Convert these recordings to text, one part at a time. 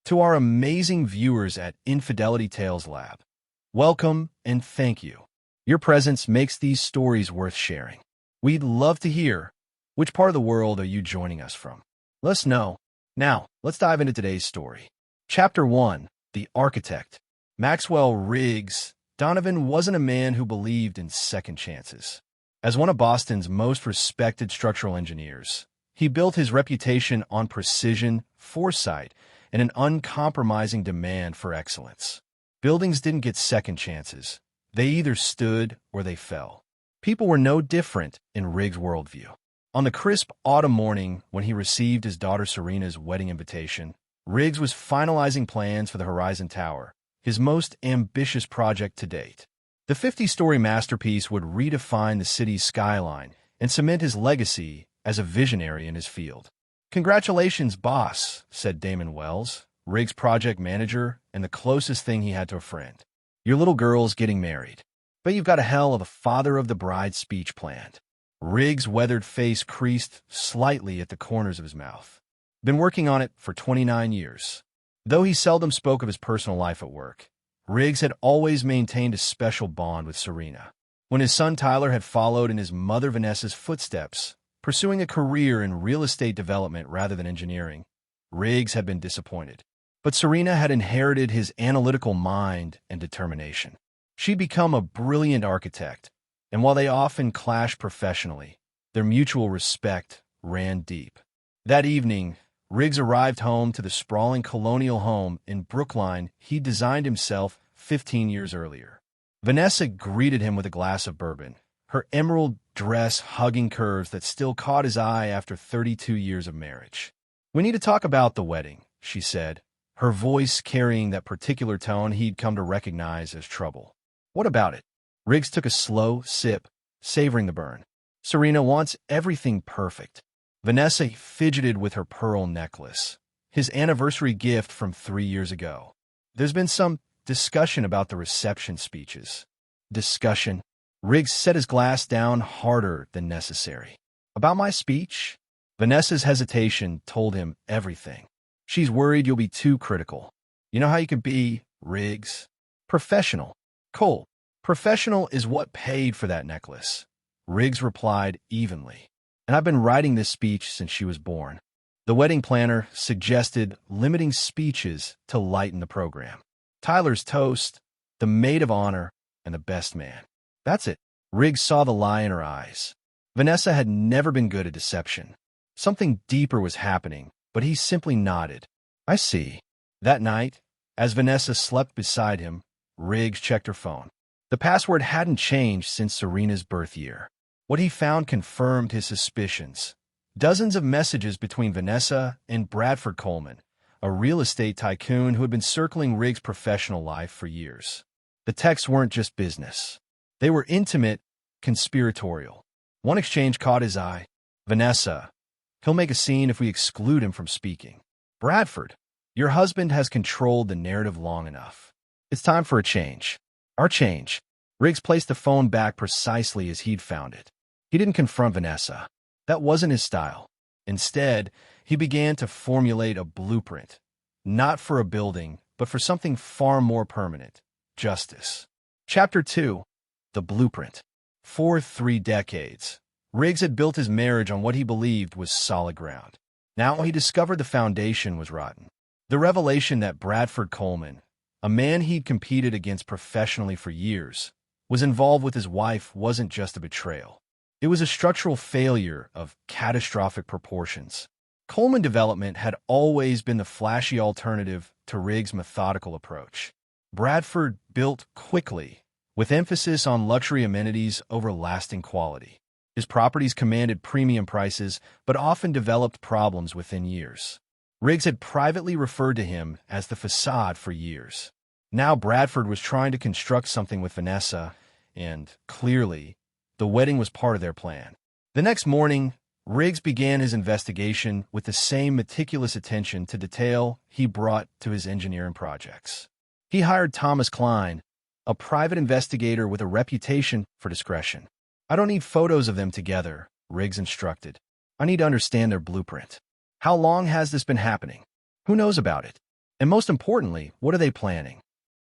To our amazing viewers at Infidelity Tales Lab, welcome and thank you. Your presence makes these stories worth sharing. We'd love to hear which part of the world are you joining us from. Let us know. Now, let's dive into today's story. Chapter 1, The Architect. Maxwell Riggs Donovan wasn't a man who believed in second chances. As one of Boston's most respected structural engineers, he built his reputation on precision, foresight, and an uncompromising demand for excellence. Buildings didn't get second chances. They either stood or they fell. People were no different in Riggs' worldview. On the crisp autumn morning when he received his daughter Serena's wedding invitation, Riggs was finalizing plans for the Horizon Tower, his most ambitious project to date. The 50-story masterpiece would redefine the city's skyline and cement his legacy as a visionary in his field. "Congratulations, boss," said Damon Wells, Riggs' project manager and the closest thing he had to a friend. "Your little girl's getting married. But you've got a hell of a father of the bride speech planned." Riggs' weathered face creased slightly at the corners of his mouth. Been working on it for 29 years. Though he seldom spoke of his personal life at work, Riggs had always maintained a special bond with Serena. When his son Tyler had followed in his mother Vanessa's footsteps, pursuing a career in real estate development rather than engineering, Riggs had been disappointed. But Serena had inherited his analytical mind and determination. She'd become a brilliant architect, and while they often clashed professionally, their mutual respect ran deep. That evening, Riggs arrived home to the sprawling colonial home in Brookline he'd designed himself 15 years earlier. Vanessa greeted him with a glass of bourbon, her emerald dress hugging curves that still caught his eye after 32 years of marriage. "We need to talk about the wedding," she said, her voice carrying that particular tone he'd come to recognize as trouble. "What about it?" Riggs took a slow sip, savoring the burn. "Serena wants everything perfect." Vanessa fidgeted with her pearl necklace, his anniversary gift from 3 years ago. "There's been some discussion about the reception speeches." "Discussion?" Riggs set his glass down harder than necessary. "About my speech?" Vanessa's hesitation told him everything. "She's worried you'll be too critical. You know how you can be, Riggs. Professional. Cold. Professional is what paid for that necklace." Riggs replied evenly. "And I've been writing this speech since she was born." The wedding planner suggested limiting speeches to lighten the program. Tyler's toast, the maid of honor, and the best man. That's it. Riggs saw the lie in her eyes. Vanessa had never been good at deception. Something deeper was happening, but he simply nodded. "I see." That night, as Vanessa slept beside him, Riggs checked her phone. The password hadn't changed since Serena's birth year. What he found confirmed his suspicions. Dozens of messages between Vanessa and Bradford Coleman, a real estate tycoon who had been circling Riggs' professional life for years. The texts weren't just business. They were intimate, conspiratorial. One exchange caught his eye. "Vanessa, he'll make a scene if we exclude him from speaking." "Bradford, your husband has controlled the narrative long enough. It's time for a change." "Our change." Riggs placed the phone back precisely as he'd found it. He didn't confront Vanessa. That wasn't his style. Instead, he began to formulate a blueprint, not for a building, but for something far more permanent: justice. Chapter 2, The Blueprint. For 3 decades, Riggs had built his marriage on what he believed was solid ground. Now he discovered the foundation was rotten. The revelation that Bradford Coleman, a man he'd competed against professionally for years, was involved with his wife wasn't just a betrayal. It was a structural failure of catastrophic proportions. Coleman Development had always been the flashy alternative to Riggs' methodical approach. Bradford built quickly, with emphasis on luxury amenities over lasting quality. His properties commanded premium prices, but often developed problems within years. Riggs had privately referred to him as the facade for years. Now Bradford was trying to construct something with Vanessa, and, clearly, the wedding was part of their plan. The next morning, Riggs began his investigation with the same meticulous attention to detail he brought to his engineering projects. He hired Thomas Klein, a private investigator with a reputation for discretion. "I don't need photos of them together," Riggs instructed. "I need to understand their blueprint. How long has this been happening? Who knows about it? And most importantly, what are they planning?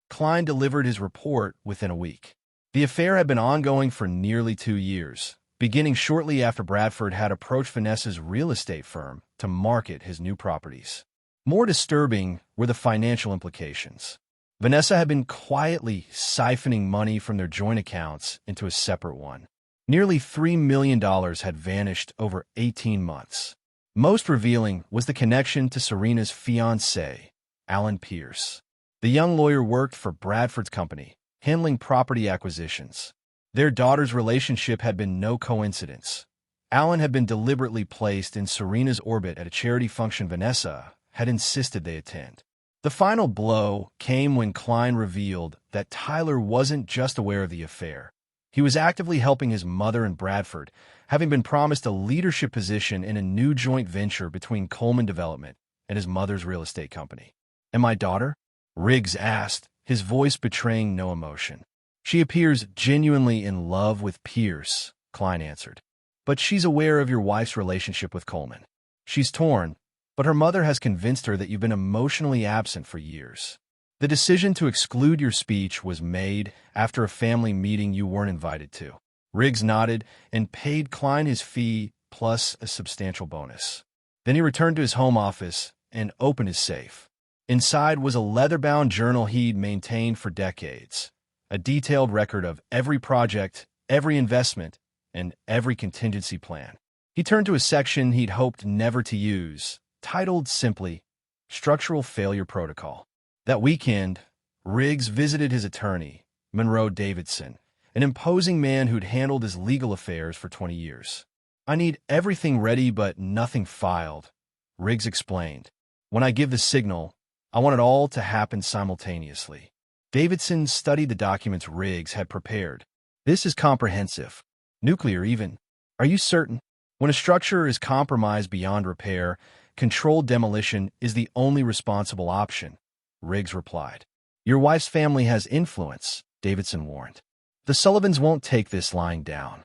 Klein delivered his report within a week. The affair had been ongoing for nearly 2 years, beginning shortly after Bradford had approached Vanessa's real estate firm to market his new properties. More disturbing were the financial implications. Vanessa had been quietly siphoning money from their joint accounts into a separate one. Nearly $3 million had vanished over 18 months. Most revealing was the connection to Serena's fiancé, Alan Pierce. The young lawyer worked for Bradford's company, handling property acquisitions. Their daughter's relationship had been no coincidence. Alan had been deliberately placed in Serena's orbit at a charity function Vanessa had insisted they attend. The final blow came when Klein revealed that Tyler wasn't just aware of the affair. He was actively helping his mother and Bradford, having been promised a leadership position in a new joint venture between Coleman Development and his mother's real estate company. "And my daughter?" Riggs asked, his voice betraying no emotion. "She appears genuinely in love with Pierce," Klein answered. "But she's aware of your wife's relationship with Coleman. She's torn, but her mother has convinced her that you've been emotionally absent for years. The decision to exclude your speech was made after a family meeting you weren't invited to." Riggs nodded and paid Klein his fee plus a substantial bonus. Then he returned to his home office and opened his safe. Inside was a leather-bound journal he'd maintained for decades, a detailed record of every project, every investment, and every contingency plan. He turned to a section he'd hoped never to use, titled simply, Structural Failure Protocol. That weekend, Riggs visited his attorney, Monroe Davidson, an imposing man who'd handled his legal affairs for 20 years. "I need everything ready but nothing filed," Riggs explained. "When I give the signal, I want it all to happen simultaneously." Davidson studied the documents Riggs had prepared. "This is comprehensive. Nuclear, even. Are you certain? When a structure is compromised beyond repair, controlled demolition is the only responsible option," Riggs replied. "Your wife's family has influence," Davidson warned. "The Sullivans won't take this lying down.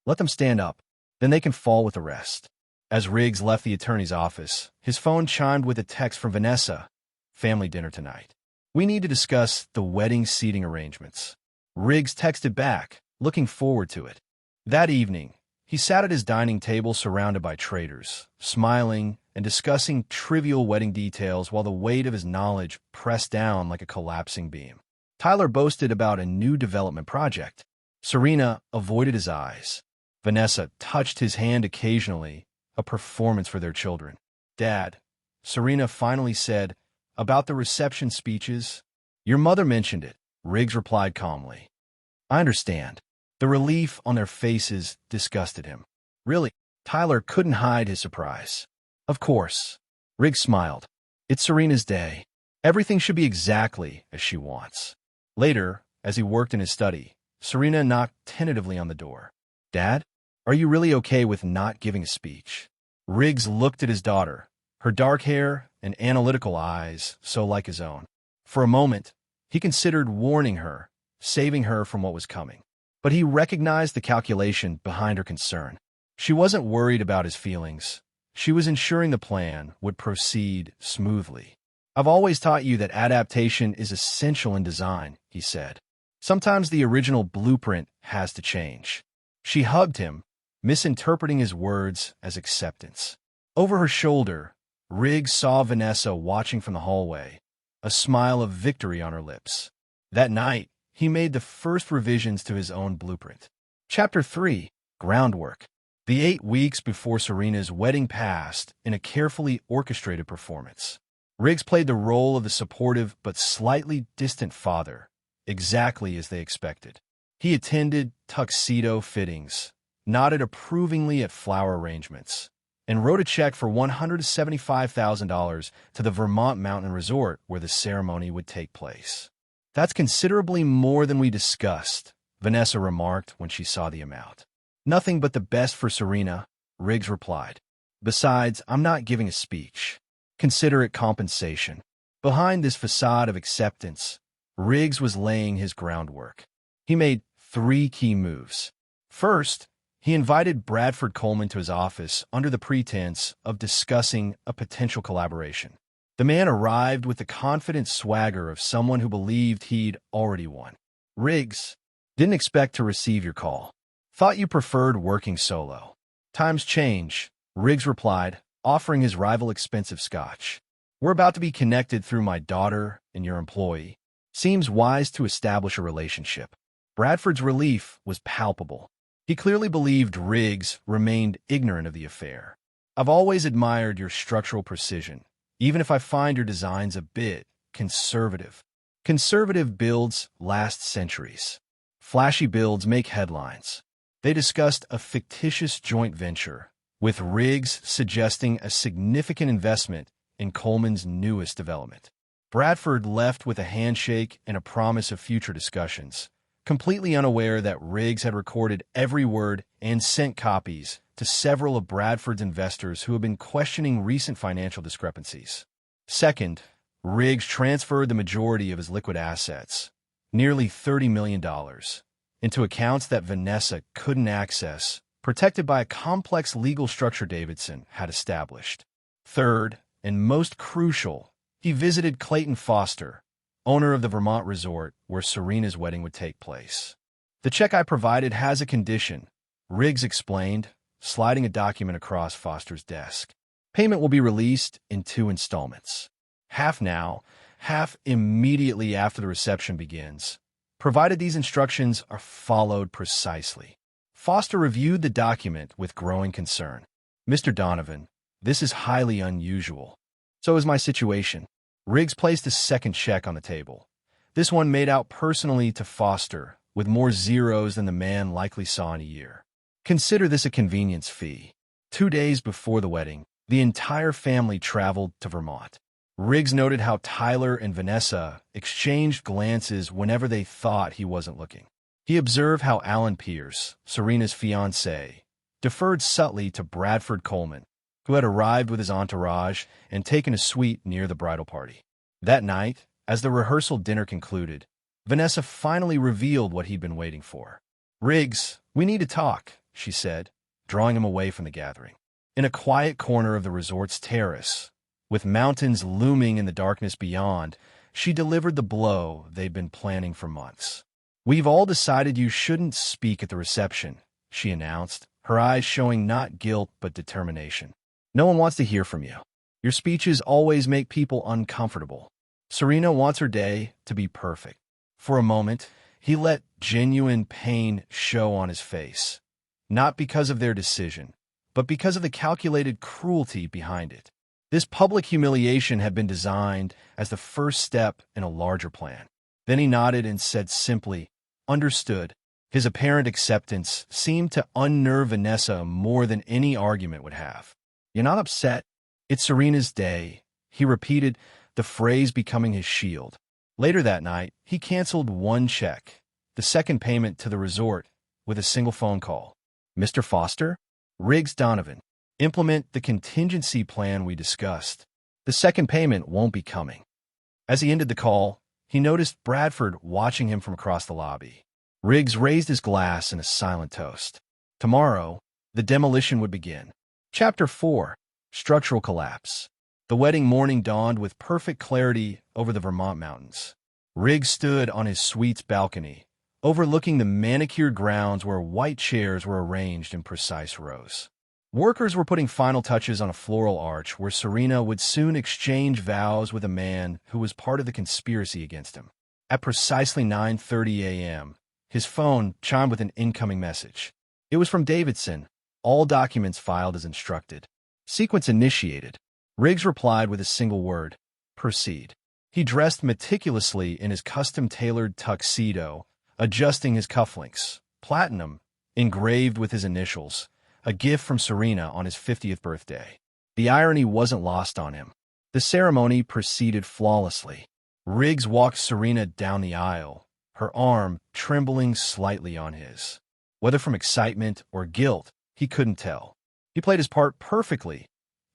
Let them stand up, then they can fall with the rest." As Riggs left the attorney's office, his phone chimed with a text from Vanessa. "Family dinner tonight. We need to discuss the wedding seating arrangements." Riggs texted back, looking forward to it. That evening, he sat at his dining table surrounded by traders, smiling and discussing trivial wedding details while the weight of his knowledge pressed down like a collapsing beam. Tyler boasted about a new development project. Serena avoided his eyes. Vanessa touched his hand occasionally, a performance for their children. "Dad," Serena finally said, "about the reception speeches." "Your mother mentioned it," Riggs replied calmly. "I understand." The relief on their faces disgusted him. "Really?" Tyler couldn't hide his surprise. "Of course." Riggs smiled. "It's Serena's day. Everything should be exactly as she wants." Later, as he worked in his study, Serena knocked tentatively on the door. "Dad, are you really okay with not giving a speech?" Riggs looked at his daughter, her dark hair and analytical eyes so like his own. For a moment, he considered warning her, saving her from what was coming. But he recognized the calculation behind her concern. She wasn't worried about his feelings. She was ensuring the plan would proceed smoothly. "I've always taught you that adaptation is essential in design," he said. "Sometimes the original blueprint has to change." She hugged him, misinterpreting his words as acceptance. Over her shoulder, Riggs saw Vanessa watching from the hallway, a smile of victory on her lips. That night, he made the first revisions to his own blueprint. Chapter 3. Groundwork. The 8 weeks before Serena's wedding passed in a carefully orchestrated performance. Riggs played the role of the supportive but slightly distant father, exactly as they expected. He attended tuxedo fittings, nodded approvingly at flower arrangements, and wrote a check for $175,000 to the Vermont Mountain Resort where the ceremony would take place. "That's considerably more than we discussed," Vanessa remarked when she saw the amount. "Nothing but the best for Serena," Riggs replied. "Besides, I'm not giving a speech. Consider it compensation." Behind this facade of acceptance, Riggs was laying his groundwork. He made 3 key moves. First, he invited Bradford Coleman to his office under the pretense of discussing a potential collaboration. The man arrived with the confident swagger of someone who believed he'd already won. "Riggs, didn't expect to receive your call. Thought you preferred working solo." "Times change," Riggs replied, offering his rival expensive scotch. "We're about to be connected through my daughter and your employee. Seems wise to establish a relationship." Bradford's relief was palpable. He clearly believed Riggs remained ignorant of the affair. "I've always admired your structural precision, even if I find your designs a bit conservative." Conservative builds last centuries. Flashy builds make headlines. They discussed a fictitious joint venture, with Riggs suggesting a significant investment in Coleman's newest development. Bradford left with a handshake and a promise of future discussions, completely unaware that Riggs had recorded every word and sent copies to several of Bradford's investors who had been questioning recent financial discrepancies. Second, Riggs transferred the majority of his liquid assets, nearly $30 million, into accounts that Vanessa couldn't access, protected by a complex legal structure Davidson had established. Third, and most crucial, he visited Clayton Foster, owner of the Vermont resort where Serena's wedding would take place. "The check I provided has a condition," Riggs explained, sliding a document across Foster's desk. "Payment will be released in 2 installments. Half now, half immediately after the reception begins, provided these instructions are followed precisely." Foster reviewed the document with growing concern. "Mr. Donovan, this is highly unusual." "So is my situation." Riggs placed a second check on the table. This one made out personally to Foster, with more zeros than the man likely saw in a year. "Consider this a convenience fee." 2 days before the wedding, the entire family traveled to Vermont. Riggs noted how Tyler and Vanessa exchanged glances whenever they thought he wasn't looking. He observed how Alan Pierce, Serena's fiancé, deferred subtly to Bradford Coleman, who had arrived with his entourage and taken a suite near the bridal party. That night, as the rehearsal dinner concluded, Vanessa finally revealed what he'd been waiting for. "Riggs, we need to talk," she said, drawing him away from the gathering. In a quiet corner of the resort's terrace, with mountains looming in the darkness beyond, she delivered the blow they'd been planning for months. "We've all decided you shouldn't speak at the reception," she announced, her eyes showing not guilt but determination. "No one wants to hear from you. Your speeches always make people uncomfortable. Serena wants her day to be perfect." For a moment, he let genuine pain show on his face, not because of their decision, but because of the calculated cruelty behind it. This public humiliation had been designed as the first step in a larger plan. Then he nodded and said simply, "Understood." His apparent acceptance seemed to unnerve Vanessa more than any argument would have. "You're not upset? It's Serena's day," he repeated, the phrase becoming his shield. Later that night, he canceled one check, the second payment to the resort, with a single phone call. "Mr. Foster? Riggs Donovan. Implement the contingency plan we discussed. The second payment won't be coming." As he ended the call, he noticed Bradford watching him from across the lobby. Riggs raised his glass in a silent toast. Tomorrow, the demolition would begin. Chapter 4. Structural Collapse. The wedding morning dawned with perfect clarity over the Vermont mountains. Riggs stood on his suite's balcony, overlooking the manicured grounds where white chairs were arranged in precise rows. Workers were putting final touches on a floral arch where Serena would soon exchange vows with a man who was part of the conspiracy against him. At precisely 9:30 a.m., his phone chimed with an incoming message. It was from Davidson, all documents filed as instructed. Sequence initiated. Riggs replied with a single word, "Proceed." He dressed meticulously in his custom-tailored tuxedo, adjusting his cufflinks, platinum, engraved with his initials, a gift from Serena on his 50th birthday. The irony wasn't lost on him. The ceremony proceeded flawlessly. Riggs walked Serena down the aisle, her arm trembling slightly on his. Whether from excitement or guilt, he couldn't tell. He played his part perfectly,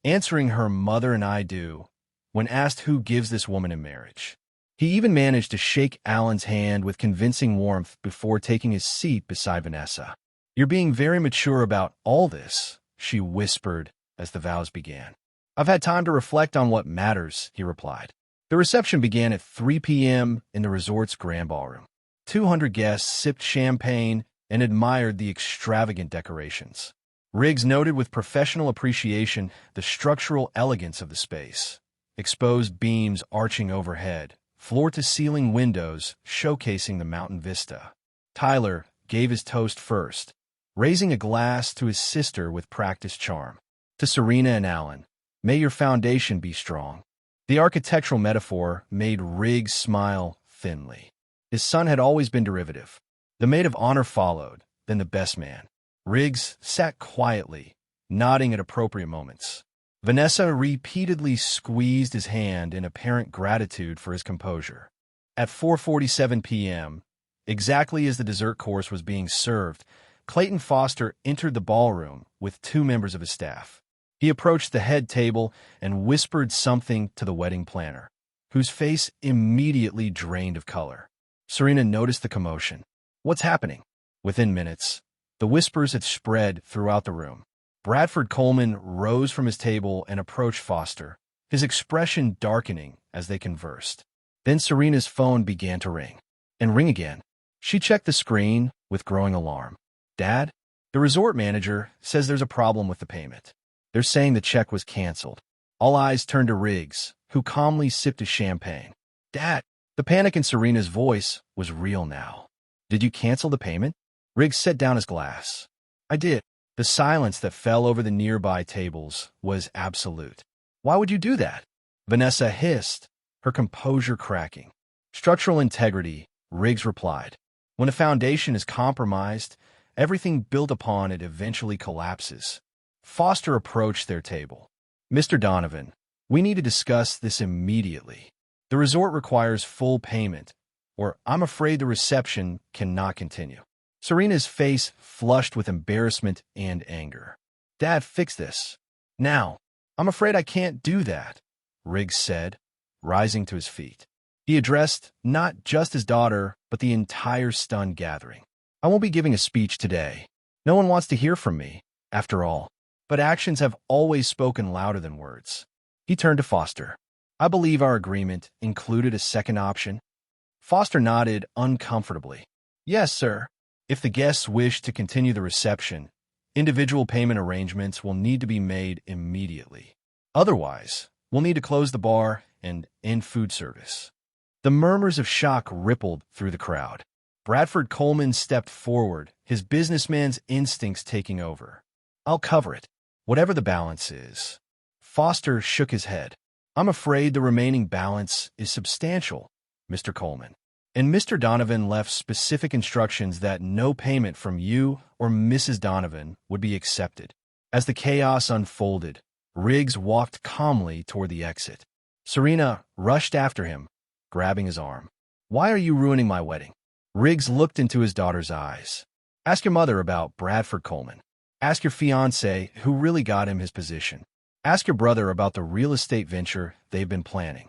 answering her "mother and I do" when asked who gives this woman in marriage. He even managed to shake Alan's hand with convincing warmth before taking his seat beside Vanessa. "You're being very mature about all this," she whispered as the vows began. I've had time to reflect on what matters, he replied. The reception began at 3 p.m. in the resort's grand ballroom. 200 guests sipped champagne and admired the extravagant decorations. Riggs noted with professional appreciation the structural elegance of the space. Exposed beams arching overhead, floor-to-ceiling windows showcasing the mountain vista. Tyler gave his toast first, raising a glass to his sister with practiced charm. To Serena and Alan, may your foundation be strong. The architectural metaphor made Riggs smile thinly. His son had always been derivative. The maid of honor followed, then the best man. Riggs sat quietly, nodding at appropriate moments. Vanessa repeatedly squeezed his hand in apparent gratitude for his composure. At 4:47 p.m., exactly as the dessert course was being served, Clayton Foster entered the ballroom with 2 members of his staff. He approached the head table and whispered something to the wedding planner, whose face immediately drained of color. Serena noticed the commotion. What's happening? Within minutes, the whispers had spread throughout the room. Bradford Coleman rose from his table and approached Foster, his expression darkening as they conversed. Then Serena's phone began to ring. And ring again. She checked the screen with growing alarm. Dad, the resort manager says there's a problem with the payment. They're saying the check was canceled. All eyes turned to Riggs, who calmly sipped his champagne. Dad, the panic in Serena's voice was real now. Did you cancel the payment? Riggs set down his glass. I did. The silence that fell over the nearby tables was absolute. Why would you do that? Vanessa hissed, her composure cracking. Structural integrity, Riggs replied. When a foundation is compromised, everything built upon it eventually collapses. Foster approached their table. Mr. Donovan, we need to discuss this immediately. The resort requires full payment, or I'm afraid the reception cannot continue. Serena's face flushed with embarrassment and anger. Dad, fix this. Now. I'm afraid I can't do that, Riggs said, rising to his feet. He addressed not just his daughter, but the entire stunned gathering. I won't be giving a speech today. No one wants to hear from me, after all. But actions have always spoken louder than words. He turned to Foster. I believe our agreement included a second option. Foster nodded uncomfortably. Yes, sir. If the guests wish to continue the reception, individual payment arrangements will need to be made immediately. Otherwise, we'll need to close the bar and end food service. The murmurs of shock rippled through the crowd. Bradford Coleman stepped forward, his businessman's instincts taking over. I'll cover it, whatever the balance is. Foster shook his head. I'm afraid the remaining balance is substantial, Mr. Coleman. And Mr. Donovan left specific instructions that no payment from you or Mrs. Donovan would be accepted. As the chaos unfolded, Riggs walked calmly toward the exit. Serena rushed after him, grabbing his arm. Why are you ruining my wedding? Riggs looked into his daughter's eyes. Ask your mother about Bradford Coleman. Ask your fiancé who really got him his position. Ask your brother about the real estate venture they've been planning.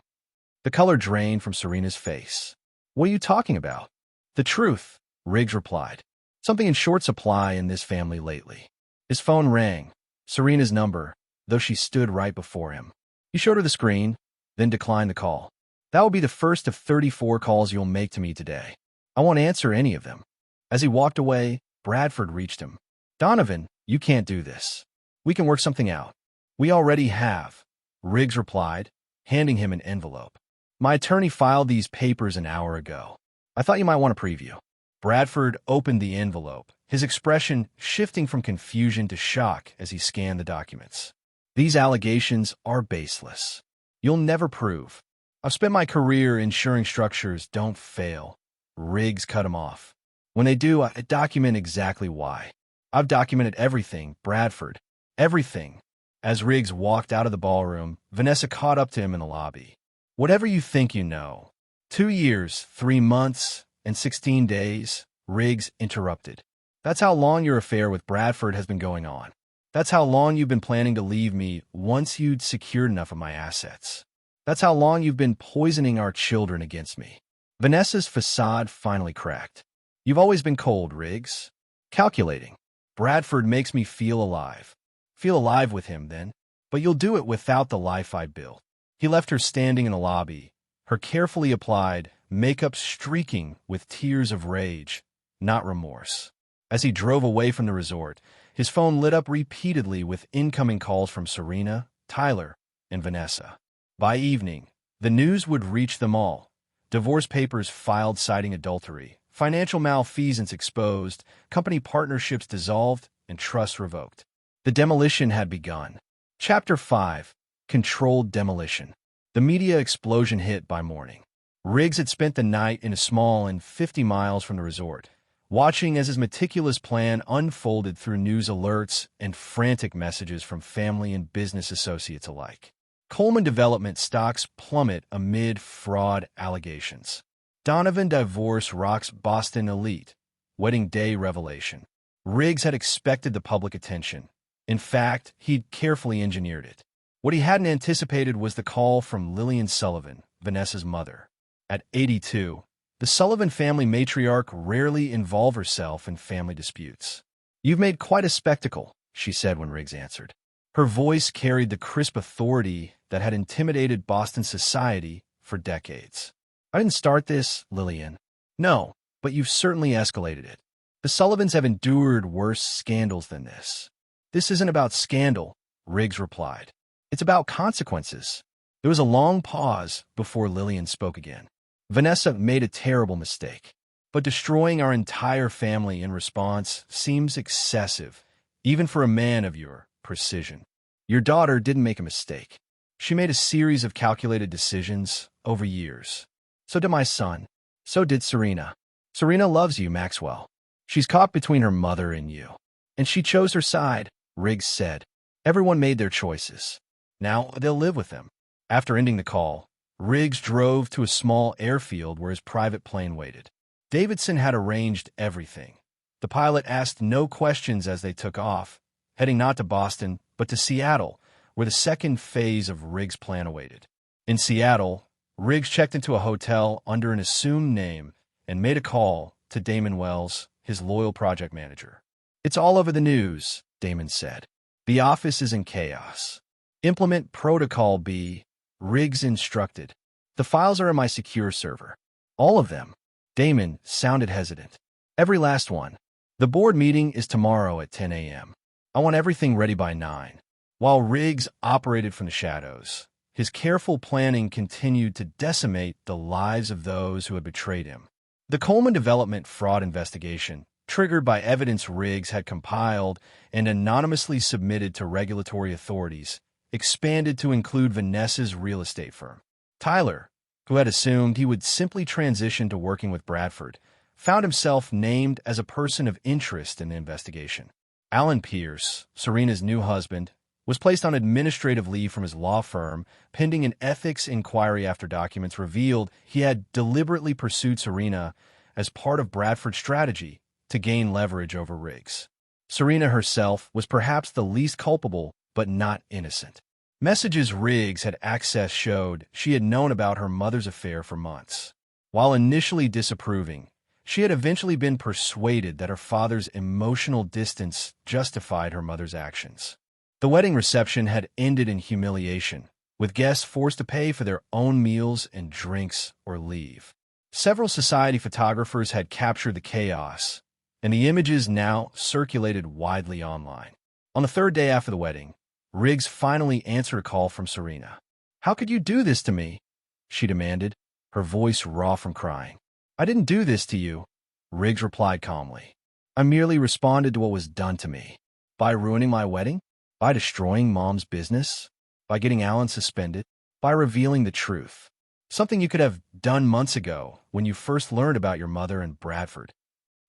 The color drained from Serena's face. What are you talking about? The truth, Riggs replied. Something in short supply in this family lately. His phone rang. Serena's number, though she stood right before him. He showed her the screen, then declined the call. That will be the first of 34 calls you'll make to me today. I won't answer any of them. As he walked away, Bradford reached him. Donovan, you can't do this. We can work something out. We already have, Riggs replied, handing him an envelope. My attorney filed these papers an hour ago. I thought you might want a preview. Bradford opened the envelope, his expression shifting from confusion to shock as he scanned the documents. These allegations are baseless. You'll never prove. I've spent my career ensuring structures don't fail. Riggs cut him off. When they do, I document exactly why. I've documented everything, Bradford. Everything. As Riggs walked out of the ballroom, Vanessa caught up to him in the lobby. Whatever you think you know. 2 years, 3 months, and 16 days, Riggs interrupted. That's how long your affair with Bradford has been going on. That's how long you've been planning to leave me once you'd secured enough of my assets. That's how long you've been poisoning our children against me. Vanessa's facade finally cracked. You've always been cold, Riggs. Calculating. Bradford makes me feel alive. Feel alive with him, then. but you'll do it without the life I built. He left her standing in the lobby, her carefully applied makeup streaking with tears of rage, not remorse. As he drove away from the resort, his phone lit up repeatedly with incoming calls from Serena, Tyler, and Vanessa. By evening, the news would reach them all. Divorce papers filed citing adultery, financial malfeasance exposed, company partnerships dissolved, and trust revoked. The demolition had begun. Chapter 5. Controlled Demolition. The media explosion hit by morning. Riggs had spent the night in a small inn 50 miles from the resort, watching as his meticulous plan unfolded through news alerts and frantic messages from family and business associates alike. Coleman Development stocks plummet amid fraud allegations. Donovan divorce rocks Boston elite. Wedding day revelation. Riggs had expected the public attention. In fact, he'd carefully engineered it. What he hadn't anticipated was the call from Lillian Sullivan, Vanessa's mother. At 82, the Sullivan family matriarch rarely involved herself in family disputes. "You've made quite a spectacle," she said when Riggs answered. Her voice carried the crisp authority that had intimidated Boston society for decades. "I didn't start this, Lillian." "No, but you've certainly escalated it. The Sullivans have endured worse scandals than this." "This isn't about scandal," Riggs replied. "It's about consequences." There was a long pause before Lillian spoke again. "Vanessa made a terrible mistake, but destroying our entire family in response seems excessive, even for a man of your precision. Your daughter didn't make a mistake. She made a series of calculated decisions over years. So did my son. So did Serena. Serena loves you, Maxwell. She's caught between her mother and you. And she chose her side," Riggs said. "Everyone made their choices. Now they'll live with them." After ending the call, Riggs drove to a small airfield where his private plane waited. Davidson had arranged everything. The pilot asked no questions as they took off, heading not to Boston, but to Seattle, where the second phase of Riggs' plan awaited. In Seattle, Riggs checked into a hotel under an assumed name and made a call to Damon Wells, his loyal project manager. "It's all over the news," Damon said. "The office is in chaos. Implement Protocol B," Riggs instructed. "The files are in my secure server." "All of them?" Damon sounded hesitant. "Every last one. The board meeting is tomorrow at 10 a.m. I want everything ready by 9. While Riggs operated from the shadows, his careful planning continued to decimate the lives of those who had betrayed him. The Coleman Development fraud investigation, triggered by evidence Riggs had compiled and anonymously submitted to regulatory authorities, expanded to include Vanessa's real estate firm. Tyler, who had assumed he would simply transition to working with Bradford, found himself named as a person of interest in the investigation. Alan Pierce, Serena's new husband, was placed on administrative leave from his law firm, pending an ethics inquiry after documents revealed he had deliberately pursued Serena as part of Bradford's strategy to gain leverage over Riggs. Serena herself was perhaps the least culpable, but not innocent. Messages Riggs had accessed showed she had known about her mother's affair for months. While initially disapproving, she had eventually been persuaded that her father's emotional distance justified her mother's actions. The wedding reception had ended in humiliation, with guests forced to pay for their own meals and drinks or leave. Several society photographers had captured the chaos, and the images now circulated widely online. On the third day after the wedding, Riggs finally answered a call from Serena. "How could you do this to me?" she demanded, her voice raw from crying. "I didn't do this to you," Riggs replied calmly. "I merely responded to what was done to me. By ruining my wedding? By destroying Mom's business? By getting Alan suspended? By revealing the truth. Something you could have done months ago when you first learned about your mother and Bradford."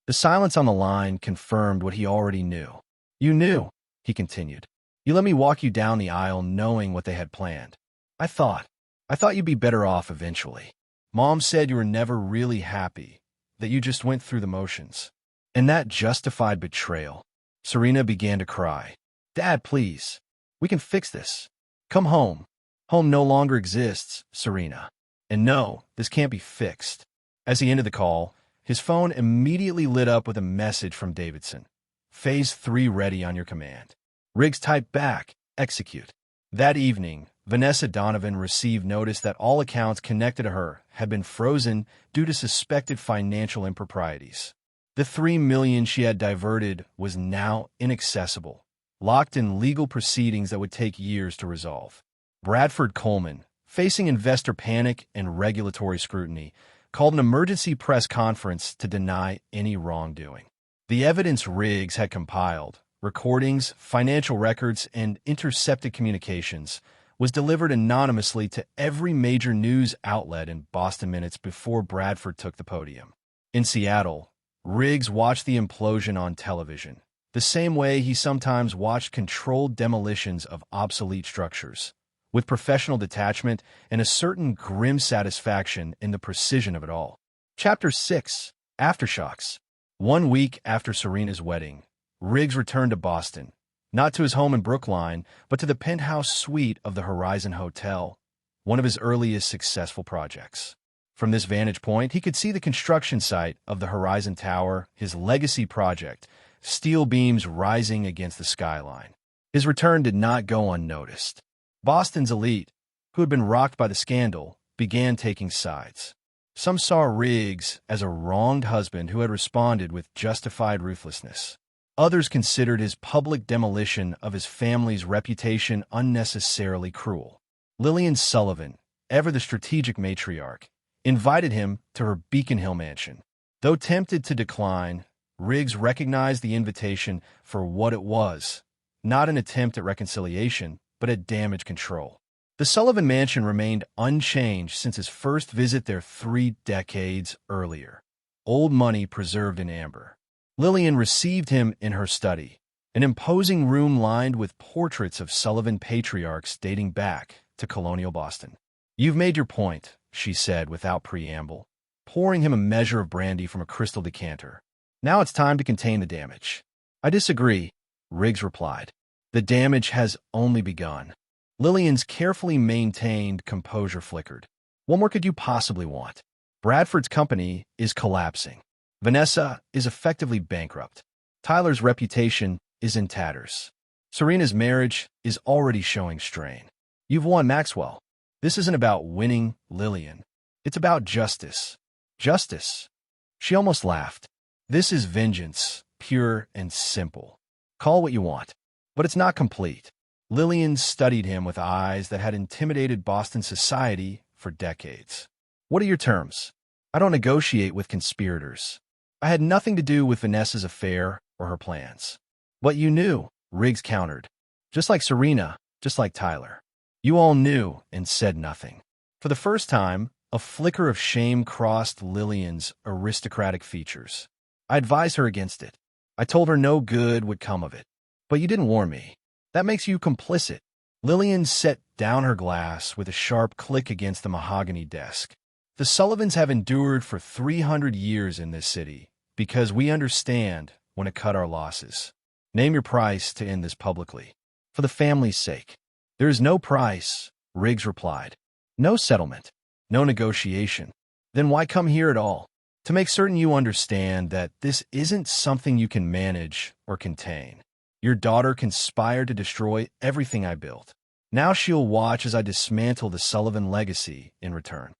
The silence on the line confirmed what he already knew. "You knew," he continued. "You let me walk you down the aisle knowing what they had planned. I thought you'd be better off eventually. Mom said you were never really happy, that you just went through the motions. And that justified betrayal." Serena began to cry. "Dad, please. We can fix this. Come home. Home no longer exists, Serena. And no, this can't be fixed." As he ended the call, his phone immediately lit up with a message from Davidson. "Phase 3 ready on your command." Riggs typed back, "Execute." That evening, Vanessa Donovan received notice that all accounts connected to her had been frozen due to suspected financial improprieties. The $3 million she had diverted was now inaccessible, locked in legal proceedings that would take years to resolve. Bradford Coleman, facing investor panic and regulatory scrutiny, called an emergency press conference to deny any wrongdoing. The evidence Riggs had compiled, recordings, financial records, and intercepted communications, was delivered anonymously to every major news outlet in Boston minutes before Bradford took the podium. In Seattle, Riggs watched the implosion on television, the same way he sometimes watched controlled demolitions of obsolete structures, with professional detachment and a certain grim satisfaction in the precision of it all. Chapter 6: Aftershocks. 1 week after Serena's wedding, Riggs returned to Boston, not to his home in Brookline, but to the penthouse suite of the Horizon Hotel, one of his earliest successful projects. From this vantage point, he could see the construction site of the Horizon Tower, his legacy project, steel beams rising against the skyline. His return did not go unnoticed. Boston's elite, who had been rocked by the scandal, began taking sides. Some saw Riggs as a wronged husband who had responded with justified ruthlessness. Others considered his public demolition of his family's reputation unnecessarily cruel. Lillian Sullivan, ever the strategic matriarch, invited him to her Beacon Hill mansion. Though tempted to decline, Riggs recognized the invitation for what it was, not an attempt at reconciliation, but at damage control. The Sullivan mansion remained unchanged since his first visit there 3 decades earlier. Old money preserved in amber. Lillian received him in her study, an imposing room lined with portraits of Sullivan patriarchs dating back to colonial Boston. "You've made your point," she said without preamble, pouring him a measure of brandy from a crystal decanter. "Now it's time to contain the damage." "I disagree," Riggs replied. "The damage has only begun." Lillian's carefully maintained composure flickered. "What more could you possibly want? Bradford's company is collapsing. Vanessa is effectively bankrupt. Tyler's reputation is in tatters. Serena's marriage is already showing strain. You've won Maxwell. This isn't about winning, Lillian. It's about justice." "Justice?" She almost laughed. "This is vengeance, pure and simple. Call it what you want. But it's not complete." Lillian studied him with eyes that had intimidated Boston society for decades. "What are your terms? I don't negotiate with conspirators. I had nothing to do with Vanessa's affair or her plans." "But you knew," Riggs countered. "Just like Serena, just like Tyler. You all knew and said nothing." For the first time, a flicker of shame crossed Lillian's aristocratic features. "I advised her against it. I told her no good would come of it. But you didn't warn me. That makes you complicit." Lillian set down her glass with a sharp click against the mahogany desk. "The Sullivans have endured for 300 years in this city because we understand when to cut our losses. Name your price to end this publicly. For the family's sake." "There is no price," Riggs replied. "No settlement. No negotiation. Then why come here at all? To make certain you understand that this isn't something you can manage or contain. Your daughter conspired to destroy everything I built. Now she'll watch as I dismantle the Sullivan legacy in return."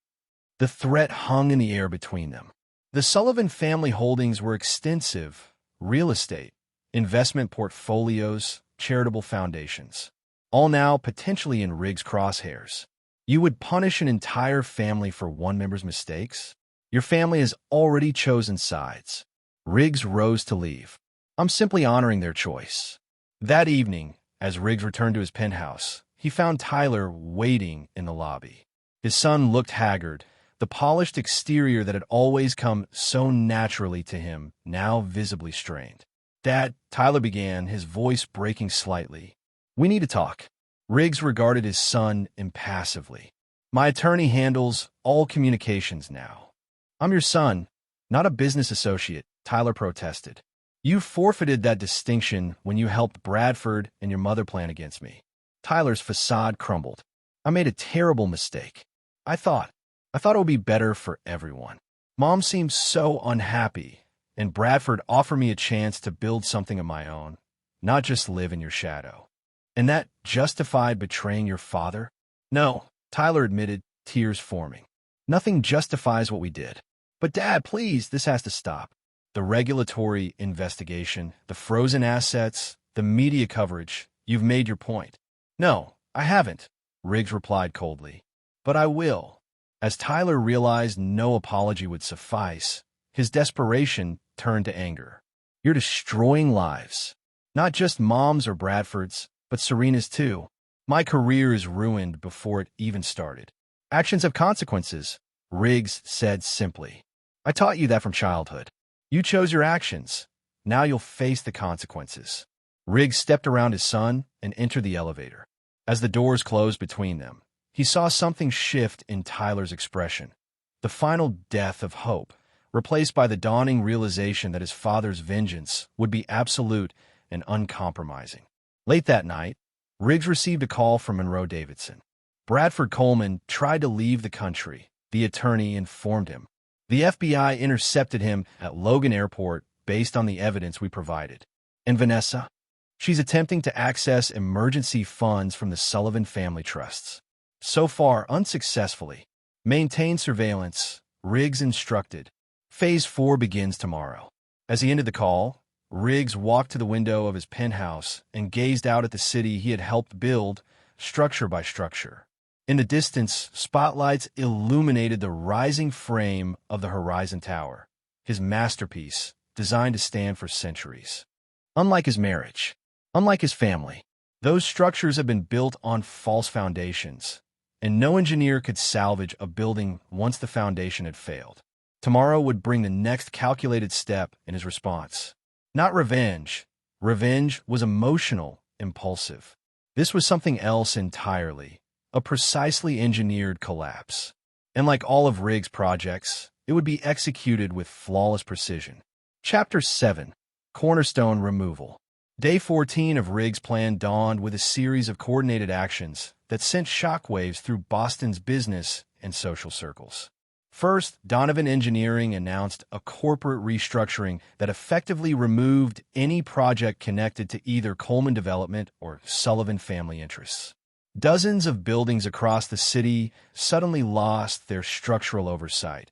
The threat hung in the air between them. The Sullivan family holdings were extensive: real estate, investment portfolios, charitable foundations, all now potentially in Riggs' crosshairs. You would punish an entire family for one member's mistakes? Your family has already chosen sides. Riggs rose to leave. "I'm simply honoring their choice." That evening, as Riggs returned to his penthouse, he found Tyler waiting in the lobby. His son looked haggard, the polished exterior that had always come so naturally to him now visibly strained. "Dad," Tyler began, his voice breaking slightly. "We need to talk." Riggs regarded his son impassively. "My attorney handles all communications now." "I'm your son, not a business associate," Tyler protested. "You forfeited that distinction when you helped Bradford and your mother plan against me." Tyler's facade crumbled. "I made a terrible mistake. I thought it would be better for everyone. Mom seemed so unhappy, and Bradford offered me a chance to build something of my own, not just live in your shadow." And that justified betraying your father? No, Tyler admitted, tears forming. Nothing justifies what we did. But Dad, please, this has to stop. The regulatory investigation, the frozen assets, the media coverage, you've made your point. No, I haven't, Riggs replied coldly. But I will. As Tyler realized no apology would suffice, his desperation turned to anger. You're destroying lives. Not just Mom's or Bradford's, but Serena's too. My career is ruined before it even started. Actions have consequences, Riggs said simply. I taught you that from childhood. You chose your actions. Now you'll face the consequences. Riggs stepped around his son and entered the elevator. As the doors closed between them, he saw something shift in Tyler's expression. The final death of hope, replaced by the dawning realization that his father's vengeance would be absolute and uncompromising. Late that night, Riggs received a call from Monroe Davidson. Bradford Coleman tried to leave the country, the attorney informed him. The FBI intercepted him at Logan Airport based on the evidence we provided. And Vanessa? She's attempting to access emergency funds from the Sullivan family trusts. So far, unsuccessfully. Maintain surveillance, Riggs instructed. Phase 4 begins tomorrow. As he ended the call, Riggs walked to the window of his penthouse and gazed out at the city he had helped build, structure by structure. In the distance, spotlights illuminated the rising frame of the Horizon Tower, his masterpiece, designed to stand for centuries. Unlike his marriage, unlike his family, those structures have been built on false foundations, and no engineer could salvage a building once the foundation had failed. Tomorrow would bring the next calculated step in his response. Not revenge. Revenge was emotional, impulsive. This was something else entirely, a precisely engineered collapse. And like all of Riggs' projects, it would be executed with flawless precision. Chapter 7. Cornerstone Removal. Day 14 of Riggs' plan dawned with a series of coordinated actions that sent shockwaves through Boston's business and social circles. First, Donovan Engineering announced a corporate restructuring that effectively removed any project connected to either Coleman Development or Sullivan family interests. Dozens of buildings across the city suddenly lost their structural oversight,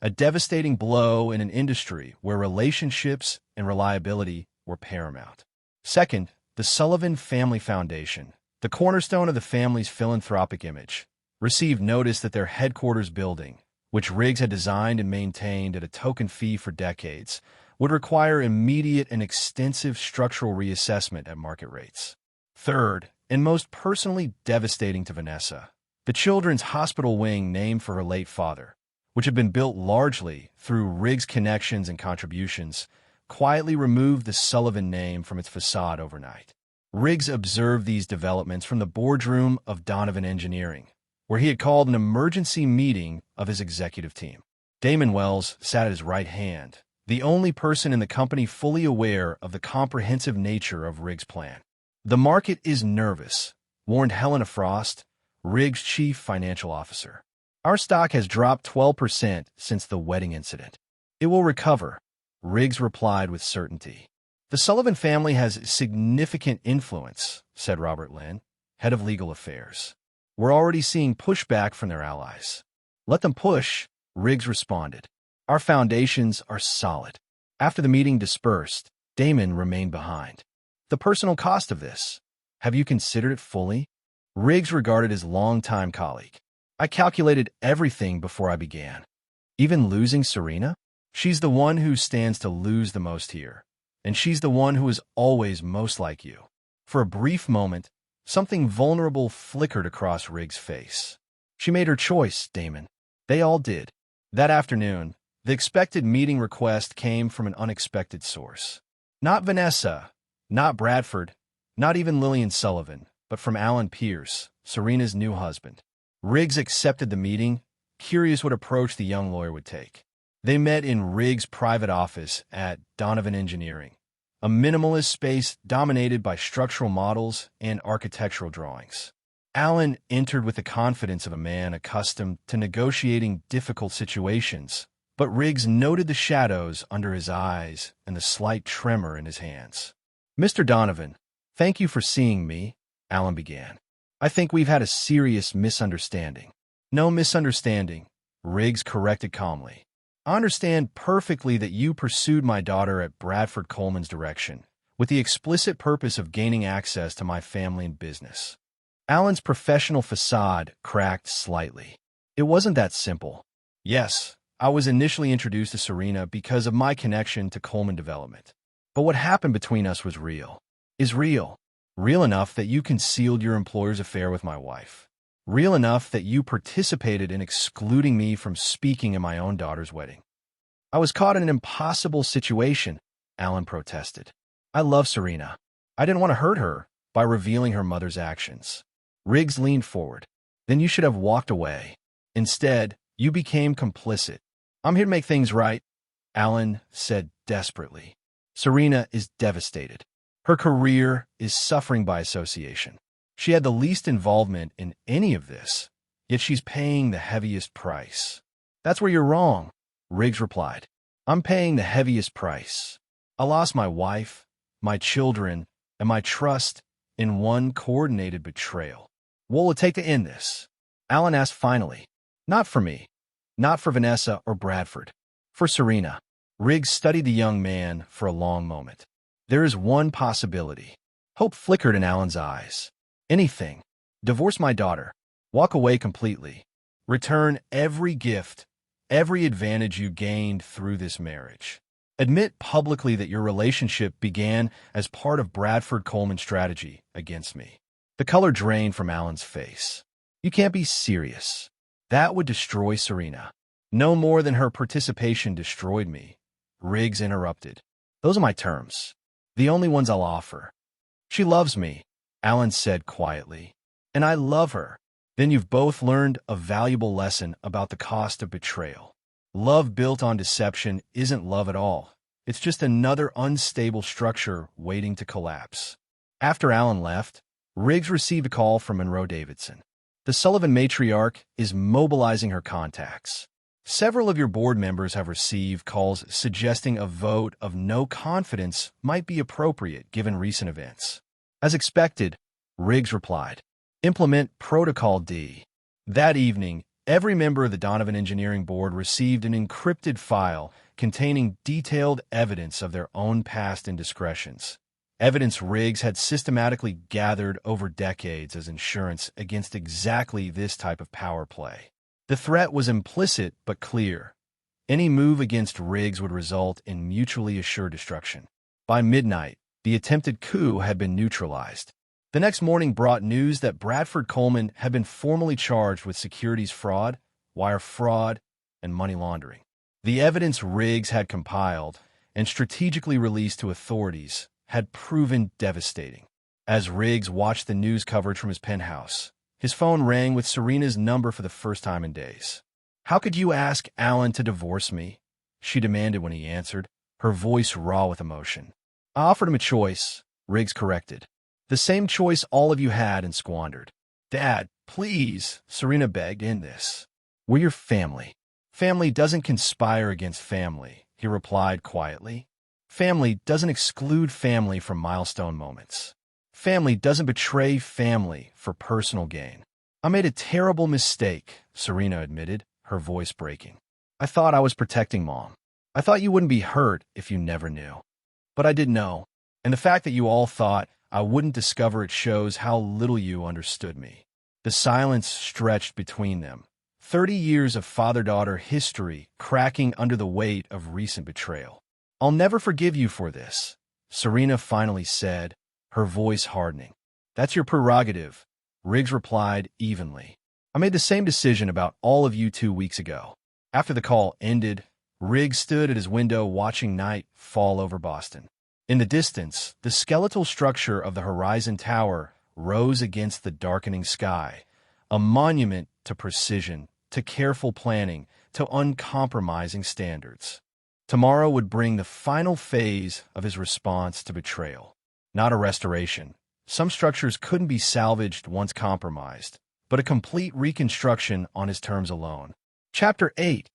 a devastating blow in an industry where relationships and reliability were paramount. Second, the Sullivan Family Foundation, the cornerstone of the family's philanthropic image, received notice that their headquarters building, which Riggs had designed and maintained at a token fee for decades, would require immediate and extensive structural reassessment at market rates. Third, and most personally devastating to Vanessa, the children's hospital wing named for her late father, which had been built largely through Riggs' connections and contributions, quietly removed the Sullivan name from its facade overnight. Riggs observed these developments from the boardroom of Donovan Engineering, where he had called an emergency meeting of his executive team. Damon Wells sat at his right hand, the only person in the company fully aware of the comprehensive nature of Riggs' plan. The market is nervous, warned Helena Frost, Riggs' chief financial officer. Our stock has dropped 12% since the wedding incident. It will recover, Riggs replied with certainty. The Sullivan family has significant influence, said Robert Lynn, head of legal affairs. We're already seeing pushback from their allies. Let them push, Riggs responded. Our foundations are solid. After the meeting dispersed, Damon remained behind. The personal cost of this. Have you considered it fully? Riggs regarded his longtime colleague. I calculated everything before I began. Even losing Serena? She's the one who stands to lose the most here. And she's the one who is always most like you. For a brief moment, something vulnerable flickered across Riggs' face. She made her choice, Damon. They all did. That afternoon, the expected meeting request came from an unexpected source. Not Vanessa, not Bradford, not even Lillian Sullivan, but from Alan Pierce, Serena's new husband. Riggs accepted the meeting, curious what approach the young lawyer would take. They met in Riggs' private office at Donovan Engineering, a minimalist space dominated by structural models and architectural drawings. Alan entered with the confidence of a man accustomed to negotiating difficult situations, but Riggs noted the shadows under his eyes and the slight tremor in his hands. Mr. Donovan, thank you for seeing me, Alan began. I think we've had a serious misunderstanding. No misunderstanding, Riggs corrected calmly. I understand perfectly that you pursued my daughter at Bradford Coleman's direction, with the explicit purpose of gaining access to my family and business. Alan's professional facade cracked slightly. It wasn't that simple. Yes, I was initially introduced to Serena because of my connection to Coleman Development. But what happened between us was real. Is real. Real enough that you concealed your employer's affair with my wife. Real enough that you participated in excluding me from speaking at my own daughter's wedding. I was caught in an impossible situation, Alan protested. I love Serena. I didn't want to hurt her by revealing her mother's actions. Riggs leaned forward. Then you should have walked away. Instead, you became complicit. I'm here to make things right, Alan said desperately. Serena is devastated. Her career is suffering by association. She had the least involvement in any of this, yet she's paying the heaviest price. That's where you're wrong, Riggs replied. I'm paying the heaviest price. I lost my wife, my children, and my trust in one coordinated betrayal. What will it take to end this? Alan asked finally. Not for me. Not for Vanessa or Bradford. For Serena. Riggs studied the young man for a long moment. There is one possibility. Hope flickered in Alan's eyes. Anything. Divorce my daughter. Walk away completely. Return every gift, every advantage you gained through this marriage. Admit publicly that your relationship began as part of Bradford Coleman's strategy against me. The color drained from Alan's face. You can't be serious. That would destroy Serena. No more than her participation destroyed me. Riggs interrupted. Those are my terms. The only ones I'll offer. She loves me, Alan said quietly. And I love her. Then you've both learned a valuable lesson about the cost of betrayal. Love built on deception isn't love at all. It's just another unstable structure waiting to collapse. After Alan left, Riggs received a call from Monroe Davidson. The Sullivan matriarch is mobilizing her contacts. Several of your board members have received calls suggesting a vote of no confidence might be appropriate given recent events. As expected, Riggs replied, implement Protocol D. That evening, every member of the Donovan Engineering Board received an encrypted file containing detailed evidence of their own past indiscretions. Evidence Riggs had systematically gathered over decades as insurance against exactly this type of power play. The threat was implicit but clear. Any move against Riggs would result in mutually assured destruction. By midnight, the attempted coup had been neutralized. The next morning brought news that Bradford Coleman had been formally charged with securities fraud, wire fraud, and money laundering. The evidence Riggs had compiled and strategically released to authorities had proven devastating. As Riggs watched the news coverage from his penthouse, his phone rang with Serena's number for the first time in days. How could you ask Alan to divorce me? She demanded when he answered, her voice raw with emotion. I offered him a choice, Riggs corrected. The same choice all of you had and squandered. Dad, please, Serena begged, end this. We're your family. Family doesn't conspire against family, he replied quietly. Family doesn't exclude family from milestone moments. Family doesn't betray family for personal gain. I made a terrible mistake, Serena admitted, her voice breaking. I thought I was protecting Mom. I thought you wouldn't be hurt if you never knew. But I didn't know, and the fact that you all thought I wouldn't discover it shows how little you understood me. The silence stretched between them. 30 years of father-daughter history cracking under the weight of recent betrayal. I'll never forgive you for this, Serena finally said, her voice hardening. That's your prerogative, Riggs replied evenly. I made the same decision about all of you 2 weeks ago. After the call ended, Riggs stood at his window watching night fall over Boston. In the distance, the skeletal structure of the Horizon Tower rose against the darkening sky, a monument to precision, to careful planning, to uncompromising standards. Tomorrow would bring the final phase of his response to betrayal. Not a restoration. Some structures couldn't be salvaged once compromised, but a complete reconstruction on his terms alone. Chapter 8.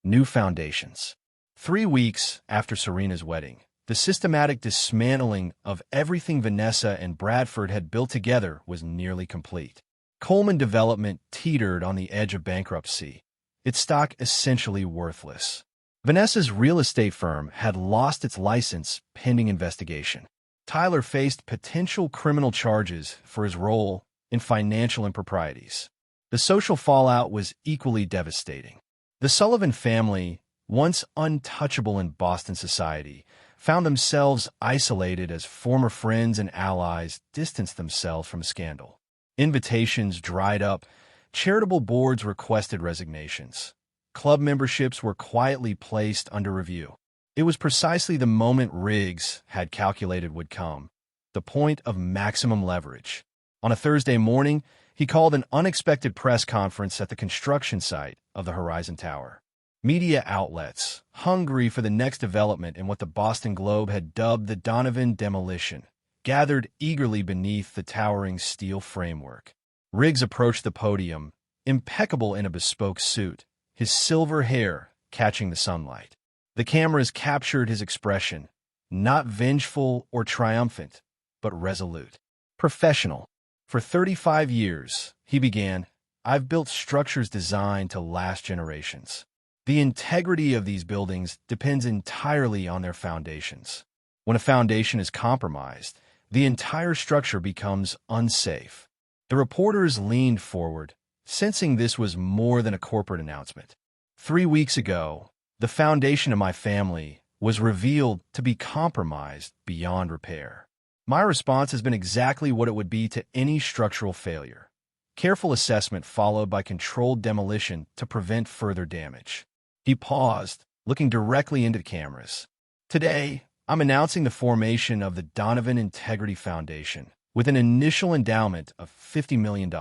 New Foundations. 3 weeks after Serena's wedding, The systematic dismantling of everything Vanessa and Bradford had built together was nearly complete. Coleman Development teetered on the edge of bankruptcy, its stock essentially worthless. Vanessa's real estate firm had lost its license pending investigation. Tyler faced potential criminal charges for his role in financial improprieties. The social fallout was equally devastating. The Sullivan family, once untouchable in Boston society, found themselves isolated as former friends and allies distanced themselves from scandal. Invitations dried up, charitable boards requested resignations. Club memberships were quietly placed under review. It was precisely the moment Riggs had calculated would come, the point of maximum leverage. On a Thursday morning, he called an unexpected press conference at the construction site of the Horizon Tower. Media outlets, hungry for the next development in what the Boston Globe had dubbed the Donovan demolition, gathered eagerly beneath the towering steel framework. Riggs approached the podium, impeccable in a bespoke suit, his silver hair catching the sunlight. The cameras captured his expression, not vengeful or triumphant, but resolute. Professional. For 35 years, he began, I've built structures designed to last generations. The integrity of these buildings depends entirely on their foundations. When a foundation is compromised, the entire structure becomes unsafe. The reporters leaned forward, sensing this was more than a corporate announcement. 3 weeks ago, the foundation of my family was revealed to be compromised beyond repair. My response has been exactly what it would be to any structural failure. Careful assessment followed by controlled demolition to prevent further damage. He paused, looking directly into the cameras. Today, I'm announcing the formation of the Donovan Integrity Foundation with an initial endowment of $50 million.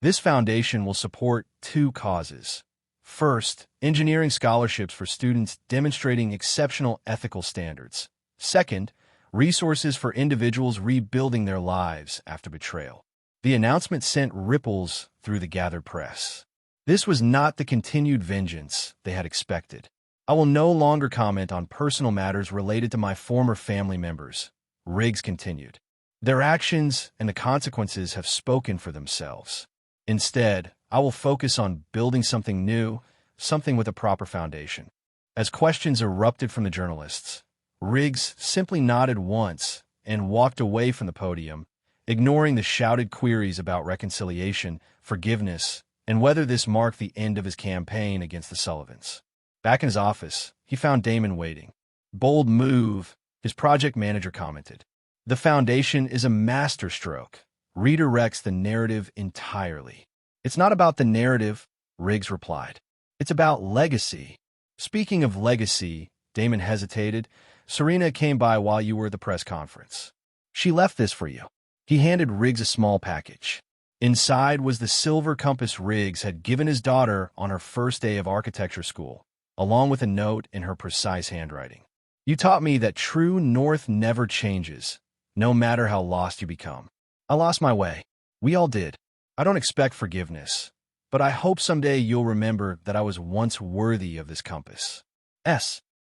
This foundation will support 2 causes. First, engineering scholarships for students demonstrating exceptional ethical standards. Second, resources for individuals rebuilding their lives after betrayal. The announcement sent ripples through the gathered press. This was not the continued vengeance they had expected. I will no longer comment on personal matters related to my former family members, Riggs continued. Their actions and the consequences have spoken for themselves. Instead, I will focus on building something new, something with a proper foundation. As questions erupted from the journalists, Riggs simply nodded once and walked away from the podium, ignoring the shouted queries about reconciliation, forgiveness, and whether this marked the end of his campaign against the Sullivans. Back in his office, he found Damon waiting. Bold move, his project manager commented. The foundation is a masterstroke, redirects the narrative entirely. It's not about the narrative, Riggs replied. It's about legacy. Speaking of legacy, Damon hesitated. Serena came by while you were at the press conference. She left this for you. He handed Riggs a small package. Inside was the silver compass Riggs had given his daughter on her first day of architecture school, along with a note in her precise handwriting. You taught me that true north never changes, no matter how lost you become. I lost my way. We all did. I don't expect forgiveness, but I hope someday you'll remember that I was once worthy of this compass.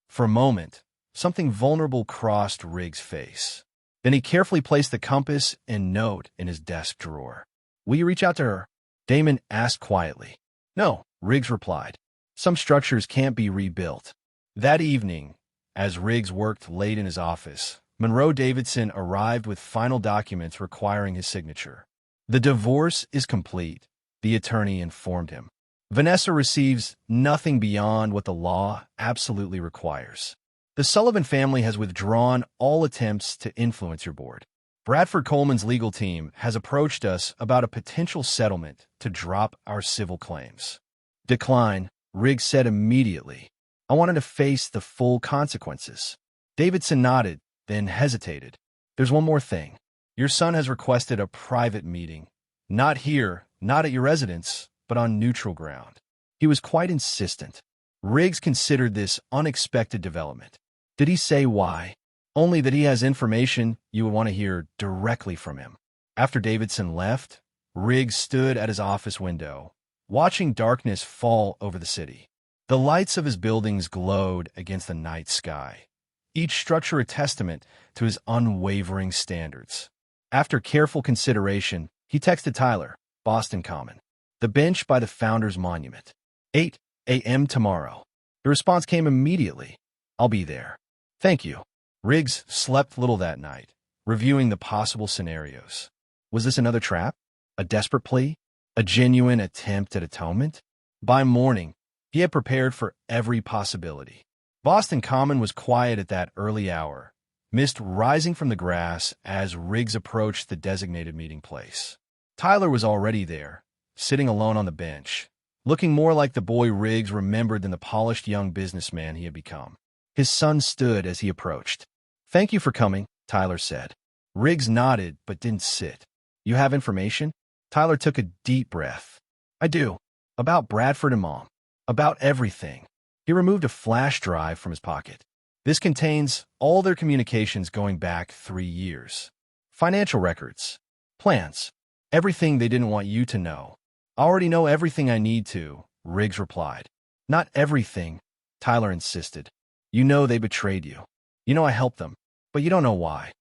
For a moment, something vulnerable crossed Riggs' face. Then he carefully placed the compass and note in his desk drawer. Will you reach out to her? Damon asked quietly. No, Riggs replied. Some structures can't be rebuilt. That evening, as Riggs worked late in his office, Monroe Davidson arrived with final documents requiring his signature. The divorce is complete, the attorney informed him. Vanessa receives nothing beyond what the law absolutely requires. The Sullivan family has withdrawn all attempts to influence your board. Bradford Coleman's legal team has approached us about a potential settlement to drop our civil claims. Decline, Riggs said immediately. I wanted to face the full consequences. Davidson nodded, then hesitated. There's one more thing. Your son has requested a private meeting. Not here, not at your residence, but on neutral ground. He was quite insistent. Riggs considered this unexpected development. Did he say why? Only that he has information you would want to hear directly from him. After Davidson left, Riggs stood at his office window, watching darkness fall over the city. The lights of his buildings glowed against the night sky, each structure a testament to his unwavering standards. After careful consideration, he texted Tyler, Boston Common, the bench by the Founders Monument. 8 a.m. tomorrow. The response came immediately. I'll be there. Thank you. Riggs slept little that night, reviewing the possible scenarios. Was this another trap? A desperate plea? A genuine attempt at atonement? By morning, he had prepared for every possibility. Boston Common was quiet at that early hour, mist rising from the grass as Riggs approached the designated meeting place. Tyler was already there, sitting alone on the bench, looking more like the boy Riggs remembered than the polished young businessman he had become. His son stood as he approached. "Thank you for coming," Tyler said. Riggs nodded but didn't sit. "You have information?" Tyler took a deep breath. "I do. About Bradford and Mom. About everything." He removed a flash drive from his pocket. "This contains all their communications going back 3 years. Financial records, plans, everything they didn't want you to know." "I already know everything I need to," Riggs replied. "Not everything," Tyler insisted. "You know they betrayed you. You know I helped them, but you don't know why.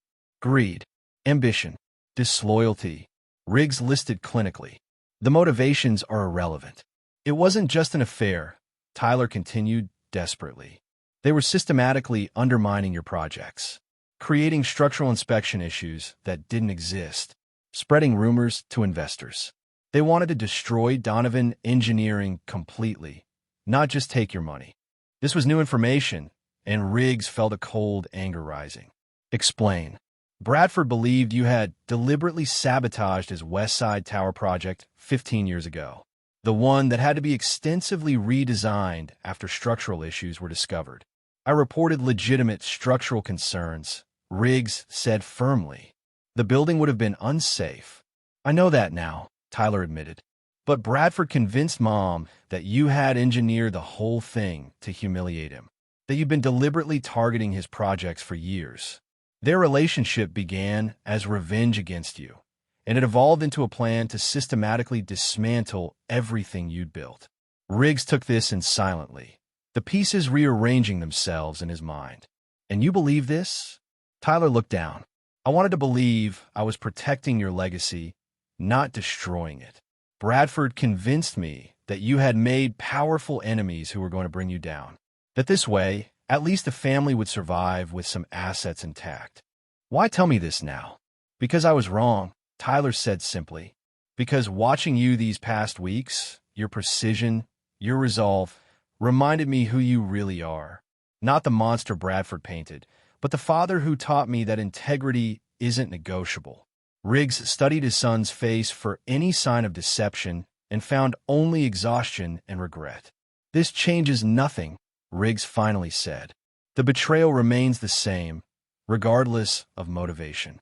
Greed, ambition, disloyalty." Riggs listed clinically. "The motivations are irrelevant." "It wasn't just an affair," Tyler continued desperately. "They were systematically undermining your projects, creating structural inspection issues that didn't exist, spreading rumors to investors. They wanted to destroy Donovan Engineering completely, not just take your money." This was new information, and Riggs felt a cold anger rising. "Explain." "Bradford believed you had deliberately sabotaged his West Side Tower project 15 years ago. The one that had to be extensively redesigned after structural issues were discovered. I reported legitimate structural concerns," Riggs said firmly. "The building would have been unsafe." "I know that now," Tyler admitted. "But Bradford convinced Mom that you had engineered the whole thing to humiliate him, that you'd been deliberately targeting his projects for years. Their relationship began as revenge against you, and it evolved into a plan to systematically dismantle everything you'd built." Riggs took this in silently, the pieces rearranging themselves in his mind. "And you believe this?" Tyler looked down. "I wanted to believe I was protecting your legacy, not destroying it. Bradford convinced me that you had made powerful enemies who were going to bring you down, that this way, at least the family would survive with some assets intact." "Why tell me this now?" "Because I was wrong," Tyler said simply. "Because watching you these past weeks, your precision, your resolve, reminded me who you really are. Not the monster Bradford painted, but the father who taught me that integrity isn't negotiable." Riggs studied his son's face for any sign of deception and found only exhaustion and regret. "This changes nothing," Riggs finally said. "The betrayal remains the same, regardless of motivation."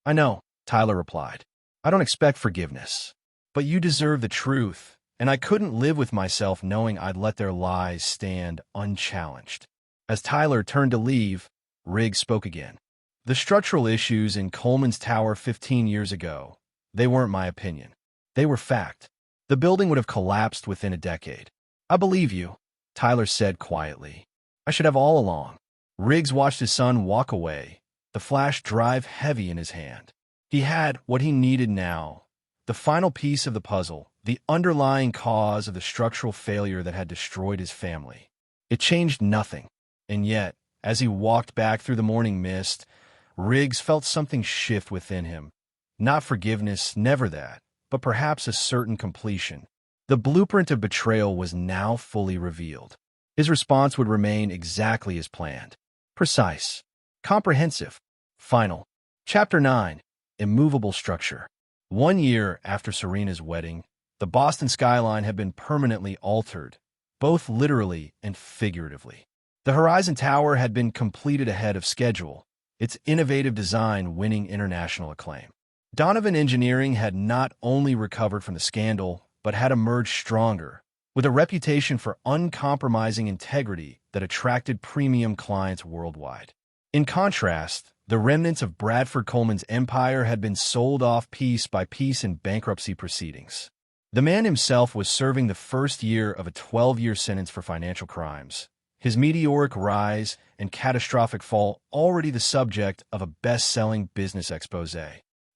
"I know," Tyler replied. "I don't expect forgiveness. But you deserve the truth, and I couldn't live with myself knowing I'd let their lies stand unchallenged." As Tyler turned to leave, Riggs spoke again. "The structural issues in Coleman's Tower 15 years ago, they weren't my opinion. They were fact. The building would have collapsed within a decade." "I believe you," Tyler said quietly. "I should have all along." Riggs watched his son walk away, the flash drive heavy in his hand. He had what he needed now, the final piece of the puzzle, the underlying cause of the structural failure that had destroyed his family. It changed nothing, and yet, as he walked back through the morning mist, Riggs felt something shift within him. Not forgiveness, never that, but perhaps a certain completion. The blueprint of betrayal was now fully revealed. His response would remain exactly as planned. Precise. Comprehensive. Final. Chapter 9. Immovable Structure. 1 year after Serena's wedding, the Boston skyline had been permanently altered, both literally and figuratively. The Horizon Tower had been completed ahead of schedule, its innovative design winning international acclaim. Donovan Engineering had not only recovered from the scandal, but had emerged stronger, with a reputation for uncompromising integrity that attracted premium clients worldwide. In contrast, the remnants of Bradford Coleman's empire had been sold off piece by piece in bankruptcy proceedings. The man himself was serving the first year of a 12-year sentence for financial crimes, his meteoric rise and catastrophic fall already the subject of a best-selling business expose.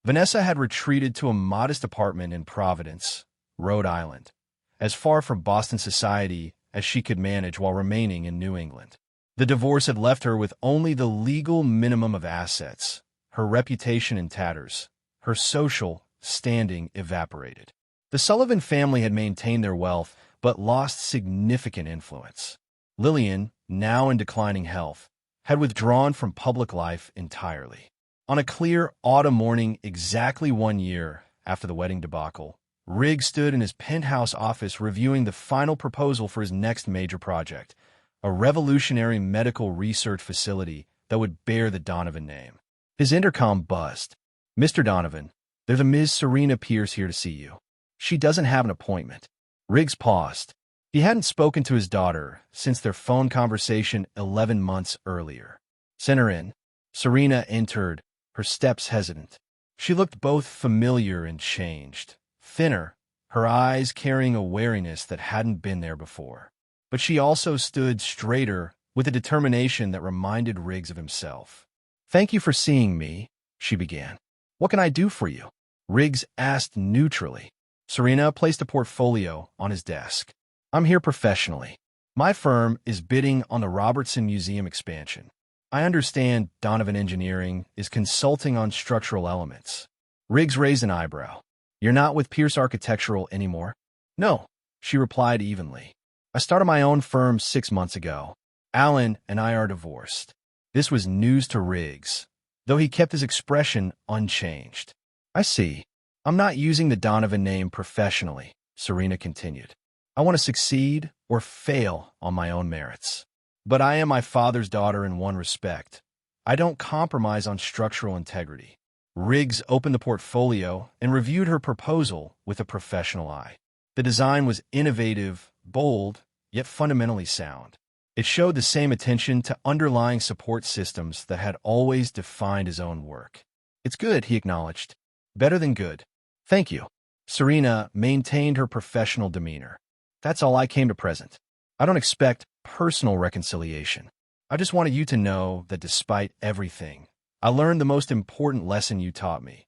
Vanessa had retreated to a modest apartment in Providence, Rhode Island, as far from Boston society as she could manage while remaining in New England. The divorce had left her with only the legal minimum of assets, her reputation in tatters, her social standing evaporated. The Sullivan family had maintained their wealth but lost significant influence. Lillian, now in declining health, had withdrawn from public life entirely. On a clear autumn morning exactly 1 year after the wedding debacle, Riggs stood in his penthouse office reviewing the final proposal for his next major project, a revolutionary medical research facility that would bear the Donovan name. His intercom buzzed. "Mr. Donovan, there's a Ms. Serena Pierce here to see you. She doesn't have an appointment." Riggs paused. He hadn't spoken to his daughter since their phone conversation 11 months earlier. "Send her in." Serena entered, her steps hesitant. She looked both familiar and changed, thinner, her eyes carrying a wariness that hadn't been there before. But she also stood straighter with a determination that reminded Riggs of himself. "Thank you for seeing me," she began. "What can I do for you?" Riggs asked neutrally. Serena placed a portfolio on his desk. "I'm here professionally. My firm is bidding on the Robertson Museum expansion. I understand Donovan Engineering is consulting on structural elements." Riggs raised an eyebrow. "You're not with Pierce Architectural anymore?" "No," she replied evenly. "I started my own firm 6 months ago. Alan and I are divorced." This was news to Riggs, though he kept his expression unchanged. "I see. I'm not using the Donovan name professionally," Serena continued. "I want to succeed or fail on my own merits. But I am my father's daughter in one respect. I don't compromise on structural integrity." Riggs opened the portfolio and reviewed her proposal with a professional eye. The design was innovative, bold, yet fundamentally sound. It showed the same attention to underlying support systems that had always defined his own work. "It's good," he acknowledged. "Better than good." "Thank you." Serena maintained her professional demeanor. "That's all I came to present. I don't expect personal reconciliation. I just wanted you to know that despite everything, I learned the most important lesson you taught me.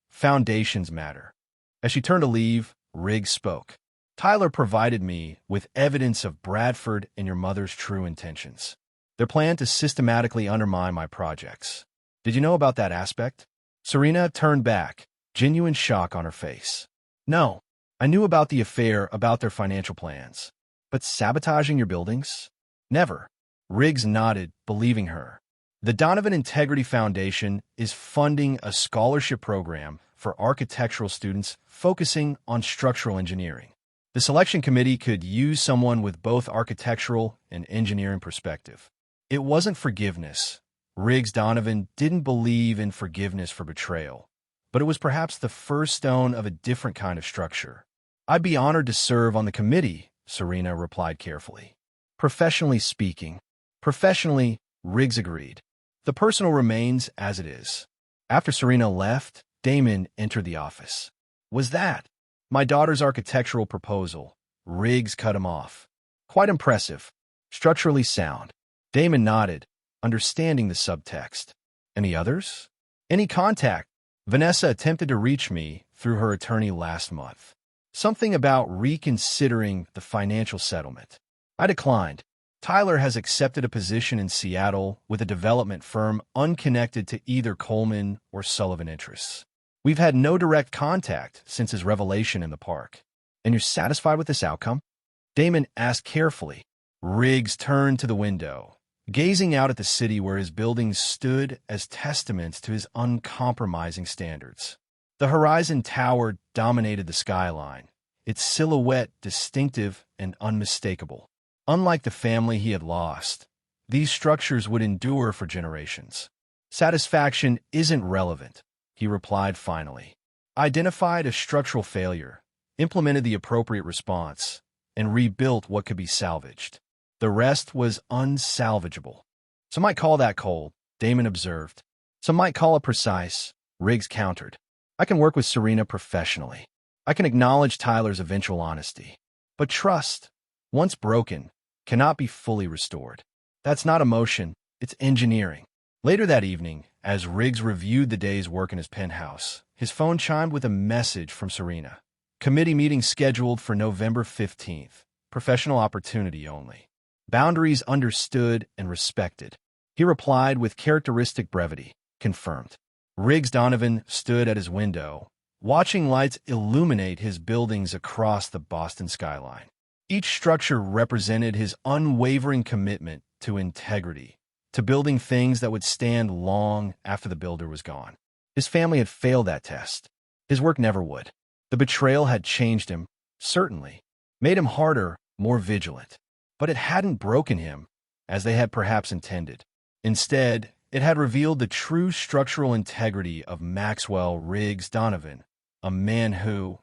Foundations matter." As she turned to leave, Riggs spoke. "Tyler provided me with evidence of Bradford and your mother's true intentions. Their plan to systematically undermine my projects. Did you know about that aspect?" Serena turned back, genuine shock on her face. "No, I knew about the affair, about their financial plans. But sabotaging your buildings? Never." Riggs nodded, believing her. The Donovan Integrity Foundation is funding a scholarship program for architectural students focusing on structural engineering. The selection committee could use someone with both architectural and engineering perspective. It wasn't forgiveness. Riggs Donovan didn't believe in forgiveness for betrayal, but it was perhaps the first stone of a different kind of structure. "I'd be honored to serve on the committee," Serena replied carefully. "Professionally speaking." "Professionally," Riggs agreed. "The personal remains as it is." After Serena left, Damon entered the office. "Was that my daughter's architectural proposal?" Riggs cut him off. "Quite impressive. Structurally sound." Damon nodded, understanding the subtext. "Any others?" "Any contact? Vanessa attempted to reach me through her attorney last month. Something about reconsidering the financial settlement. I declined. Tyler has accepted a position in Seattle with a development firm unconnected to either Coleman or Sullivan interests. We've had no direct contact since his revelation in the park." "And you're satisfied with this outcome?" Damon asked carefully. Riggs turned to the window, gazing out at the city where his buildings stood as testaments to his uncompromising standards. The Horizon Tower dominated the skyline, its silhouette distinctive and unmistakable. Unlike the family he had lost, these structures would endure for generations. "Satisfaction isn't relevant," he replied finally. "I identified a structural failure, implemented the appropriate response, and rebuilt what could be salvaged. The rest was unsalvageable." "Some might call that cold," Damon observed. "Some might call it precise," Riggs countered. "I can work with Serena professionally. I can acknowledge Tyler's eventual honesty. But trust, once broken, cannot be fully restored. That's not emotion, it's engineering. Later that evening, as Riggs reviewed the day's work in his penthouse, his phone chimed with a message from Serena. Committee meeting scheduled for November 15th. Professional opportunity only. Boundaries understood and respected. He replied with characteristic brevity. Confirmed. Riggs Donovan stood at his window, watching lights illuminate his buildings across the Boston skyline. Each structure represented his unwavering commitment to integrity, to building things that would stand long after the builder was gone. His family had failed that test. His work never would. The betrayal had changed him, certainly, made him harder, more vigilant. But it hadn't broken him, as they had perhaps intended. Instead, it had revealed the true structural integrity of Maxwell Riggs Donovan, a man who,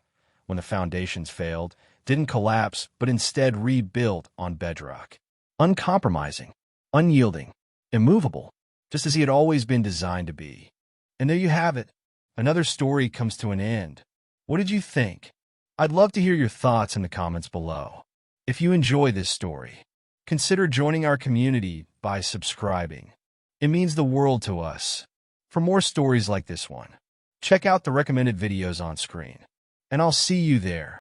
when the foundations failed, didn't collapse but instead rebuilt on bedrock. Uncompromising, unyielding, immovable, just as he had always been designed to be. And there you have it. Another story comes to an end. What did you think? I'd love to hear your thoughts in the comments below. If you enjoy this story, consider joining our community by subscribing. It means the world to us. For more stories like this one, check out the recommended videos on screen. And I'll see you there.